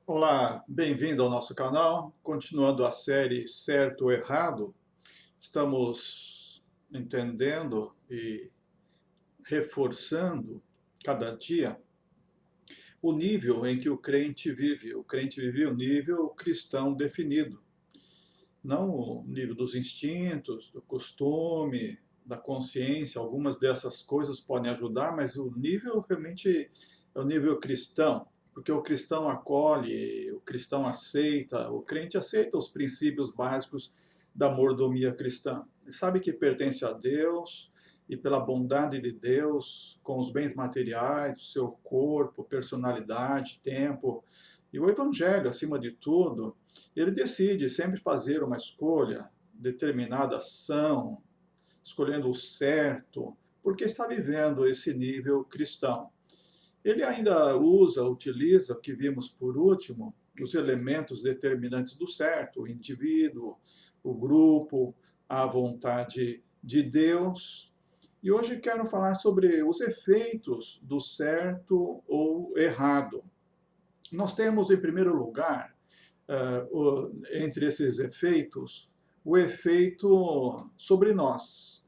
Olá, bem-vindo ao nosso canal. Continuando a série Certo ou Errado, estamos entendendo e reforçando cada dia o nível em que o crente vive. O crente vive o nível cristão definido, não o nível dos instintos, do costume, da consciência. Algumas dessas coisas podem ajudar, mas o nível realmente é o nível cristão, porque o cristão acolhe, o cristão aceita, o crente aceita os princípios básicos da mordomia cristã. Ele sabe que pertence a Deus e pela bondade de Deus, com os bens materiais, o seu corpo, personalidade, tempo, e o evangelho acima de tudo, ele decide sempre fazer uma escolha, determinada ação, escolhendo o certo, porque está vivendo esse nível cristão. Ele ainda utiliza o que vimos por último, os elementos determinantes do certo, o indivíduo, o grupo, a vontade de Deus. E hoje quero falar sobre os efeitos do certo ou errado. Nós temos, em primeiro lugar, entre esses efeitos, o efeito sobre nós,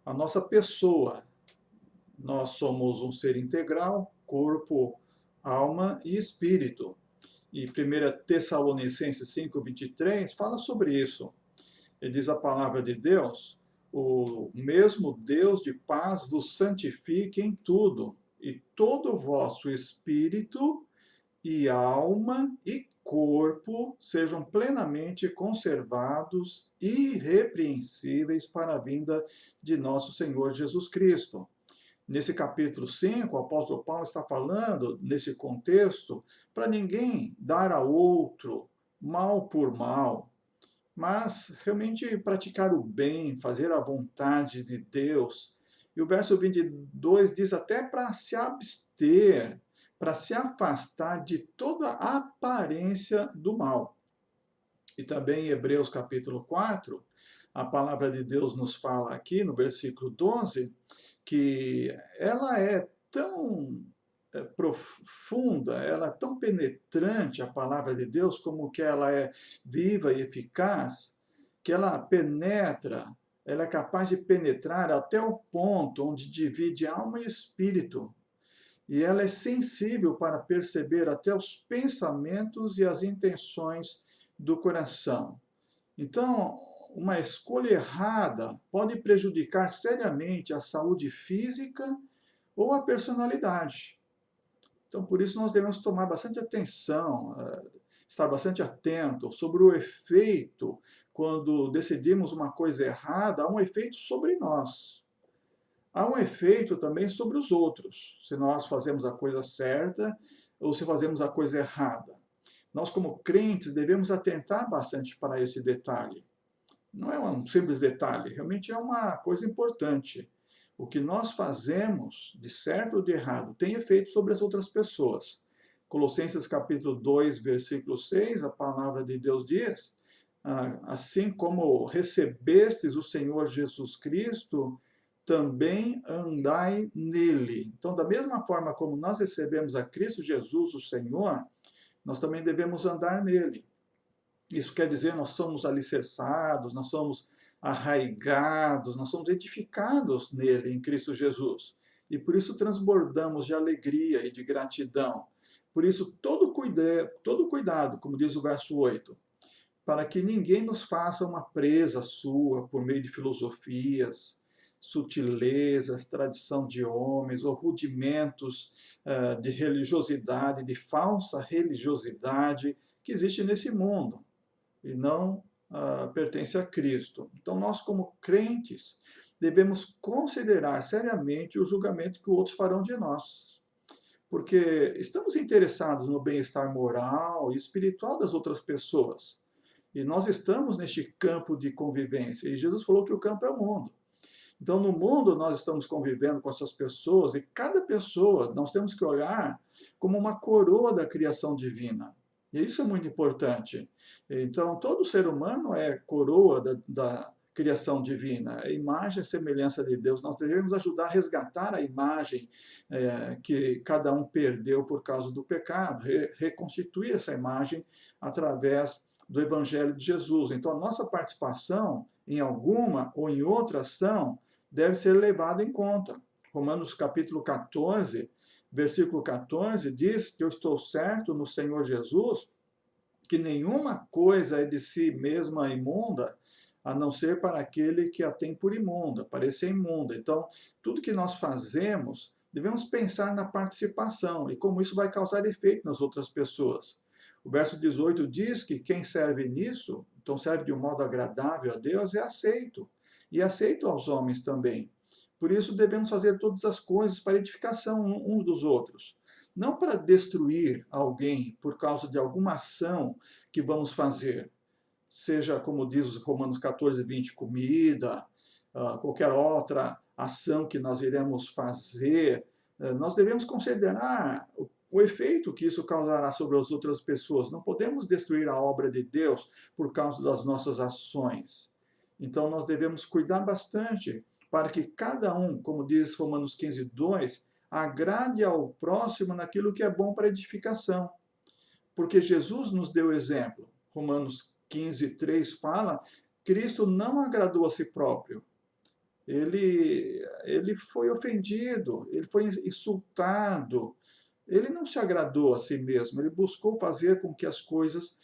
a nossa pessoa. Nós somos um ser integral, corpo, alma e espírito. E 1 Tessalonicenses 5:23 fala sobre isso. Ele diz a palavra de Deus: o mesmo Deus de paz vos santifique em tudo, e todo o vosso espírito e alma e corpo sejam plenamente conservados e irrepreensíveis para a vinda de nosso Senhor Jesus Cristo. Nesse capítulo 5, o apóstolo Paulo está falando, nesse contexto, para ninguém dar a outro mal por mal, mas realmente praticar o bem, fazer a vontade de Deus. E o verso 22 diz até para se abster, para se afastar de toda aparência do mal. E também em Hebreus capítulo 4, a palavra de Deus nos fala aqui no versículo 12, que ela é tão profunda, ela é tão penetrante, a palavra de Deus, como que ela é viva e eficaz, que ela penetra, ela é capaz de penetrar até o ponto onde divide alma e espírito. E ela é sensível para perceber até os pensamentos e as intenções do coração. Então, uma escolha errada pode prejudicar seriamente a saúde física ou a personalidade. Então, por isso, nós devemos tomar bastante atenção, estar bastante atento sobre o efeito, quando decidimos uma coisa errada, há um efeito sobre nós. Há um efeito também sobre os outros, se nós fazemos a coisa certa ou se fazemos a coisa errada. Nós, como crentes, devemos atentar bastante para esse detalhe. Não é um simples detalhe, realmente é uma coisa importante. O que nós fazemos, de certo ou de errado, tem efeito sobre as outras pessoas. Colossenses capítulo 2, versículo 6, a palavra de Deus diz: assim como recebestes o Senhor Jesus Cristo, também andai nele. Então, da mesma forma como nós recebemos a Cristo Jesus, o Senhor, nós também devemos andar nele. Isso quer dizer, nós somos alicerçados, nós somos arraigados, nós somos edificados nele, em Cristo Jesus. E por isso transbordamos de alegria e de gratidão. Por isso, todo cuidado, como diz o verso 8, para que ninguém nos faça uma presa sua por meio de filosofias, sutilezas, tradição de homens, ou rudimentos de religiosidade, de falsa religiosidade que existe nesse mundo e não pertence a Cristo. Então, nós, como crentes, devemos considerar seriamente o julgamento que outros farão de nós, porque estamos interessados no bem-estar moral e espiritual das outras pessoas. E nós estamos neste campo de convivência. E Jesus falou que o campo é o mundo. Então, no mundo, nós estamos convivendo com essas pessoas, e cada pessoa nós temos que olhar como uma coroa da criação divina. E isso é muito importante. Então, todo ser humano é coroa da criação divina, a imagem e semelhança de Deus. Nós devemos ajudar a resgatar a imagem que cada um perdeu por causa do pecado, reconstituir essa imagem através do Evangelho de Jesus. Então, a nossa participação em alguma ou em outra ação deve ser levada em conta. Romanos capítulo 14, versículo 14, diz que eu estou certo no Senhor Jesus que nenhuma coisa é de si mesma imunda, a não ser para aquele que a tem por imunda, parecer imunda. Então, tudo que nós fazemos, devemos pensar na participação e como isso vai causar efeito nas outras pessoas. O verso 18 diz que quem serve nisso, então serve de um modo agradável a Deus, é aceito, e aceito aos homens também. Por isso devemos fazer todas as coisas para edificação uns dos outros. Não para destruir alguém por causa de alguma ação que vamos fazer, seja, como diz Romanos 14, 20, comida, qualquer outra ação que nós iremos fazer, nós devemos considerar o efeito que isso causará sobre as outras pessoas. Não podemos destruir a obra de Deus por causa das nossas ações. Então, nós devemos cuidar bastante para que cada um, como diz Romanos 15, 2, agrade ao próximo naquilo que é bom para edificação. Porque Jesus nos deu exemplo. Romanos 15, 3 fala, Cristo não agradou a si próprio. Ele foi ofendido, ele foi insultado. Ele não se agradou a si mesmo, ele buscou fazer com que as coisas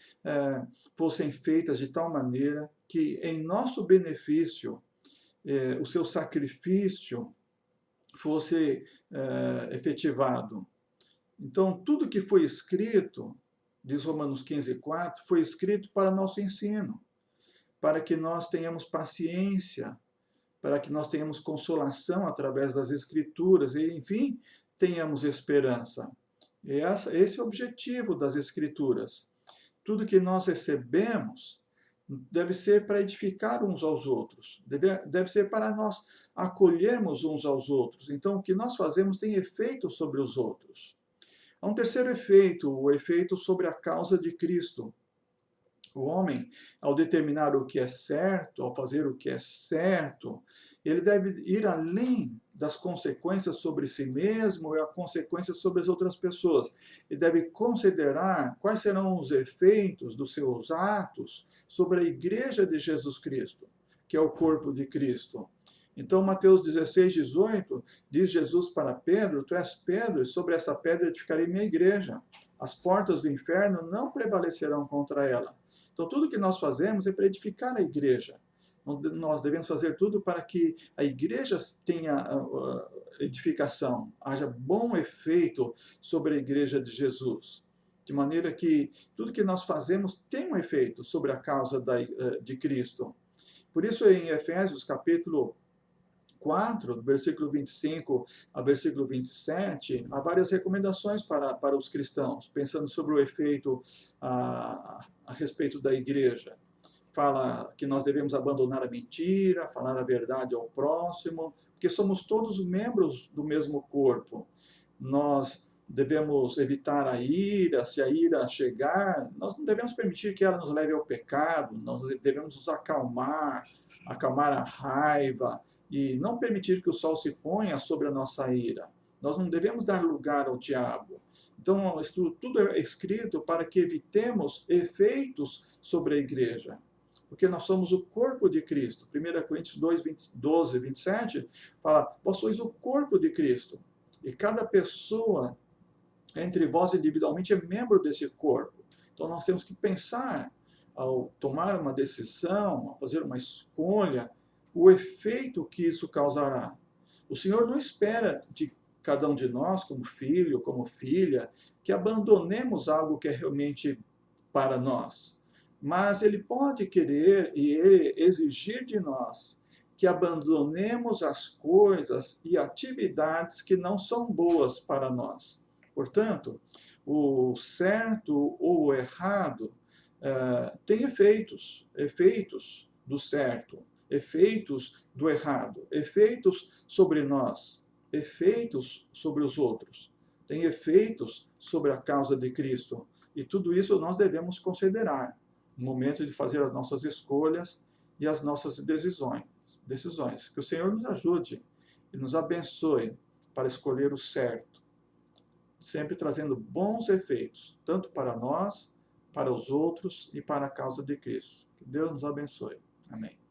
fossem feitas de tal maneira que, em nosso benefício, o seu sacrifício fosse efetivado. Então, tudo que foi escrito, diz Romanos 15, 4, foi escrito para nosso ensino, para que nós tenhamos paciência, para que nós tenhamos consolação através das Escrituras e, enfim, tenhamos esperança. Esse é o objetivo das Escrituras. Tudo que nós recebemos deve ser para edificar uns aos outros, deve ser para nós acolhermos uns aos outros. Então, o que nós fazemos tem efeito sobre os outros. Há um terceiro efeito, o efeito sobre a causa de Cristo. O homem, ao determinar o que é certo, ao fazer o que é certo, ele deve ir além das consequências sobre si mesmo e as consequências sobre as outras pessoas. Ele deve considerar quais serão os efeitos dos seus atos sobre a igreja de Jesus Cristo, que é o corpo de Cristo. Então, Mateus 16, 18, diz Jesus para Pedro, tu és Pedro, e sobre essa pedra edificarei minha igreja. As portas do inferno não prevalecerão contra ela. Então, tudo que nós fazemos é para edificar a igreja. Nós devemos fazer tudo para que a igreja tenha edificação, haja bom efeito sobre a igreja de Jesus. De maneira que tudo que nós fazemos tem um efeito sobre a causa de Cristo. Por isso, em Efésios, capítulo 4, do versículo 25 a versículo 27, há várias recomendações para os cristãos, pensando sobre o efeito a respeito da igreja. Fala que nós devemos abandonar a mentira, falar a verdade ao próximo, porque somos todos membros do mesmo corpo. Nós devemos evitar a ira, se a ira chegar, nós não devemos permitir que ela nos leve ao pecado, nós devemos nos acalmar a raiva, e não permitir que o sol se ponha sobre a nossa ira. Nós não devemos dar lugar ao diabo. Então, isso tudo é escrito para que evitemos efeitos sobre a igreja. Porque nós somos o corpo de Cristo. 1 Coríntios 2, 12, 27 fala, vós sois o corpo de Cristo. E cada pessoa entre vós individualmente é membro desse corpo. Então, nós temos que pensar, ao tomar uma decisão, ao fazer uma escolha, o efeito que isso causará. O Senhor não espera de cada um de nós, como filho, como filha, que abandonemos algo que é realmente para nós. Mas Ele pode querer e Ele exigir de nós que abandonemos as coisas e atividades que não são boas para nós. Portanto, o certo ou o errado tem efeitos do certo, efeitos do errado, efeitos sobre nós, efeitos sobre os outros, tem efeitos sobre a causa de Cristo. E tudo isso nós devemos considerar no momento de fazer as nossas escolhas e as nossas decisões. Que o Senhor nos ajude e nos abençoe para escolher o certo, sempre trazendo bons efeitos, tanto para nós, para os outros e para a causa de Cristo. Que Deus nos abençoe. Amém.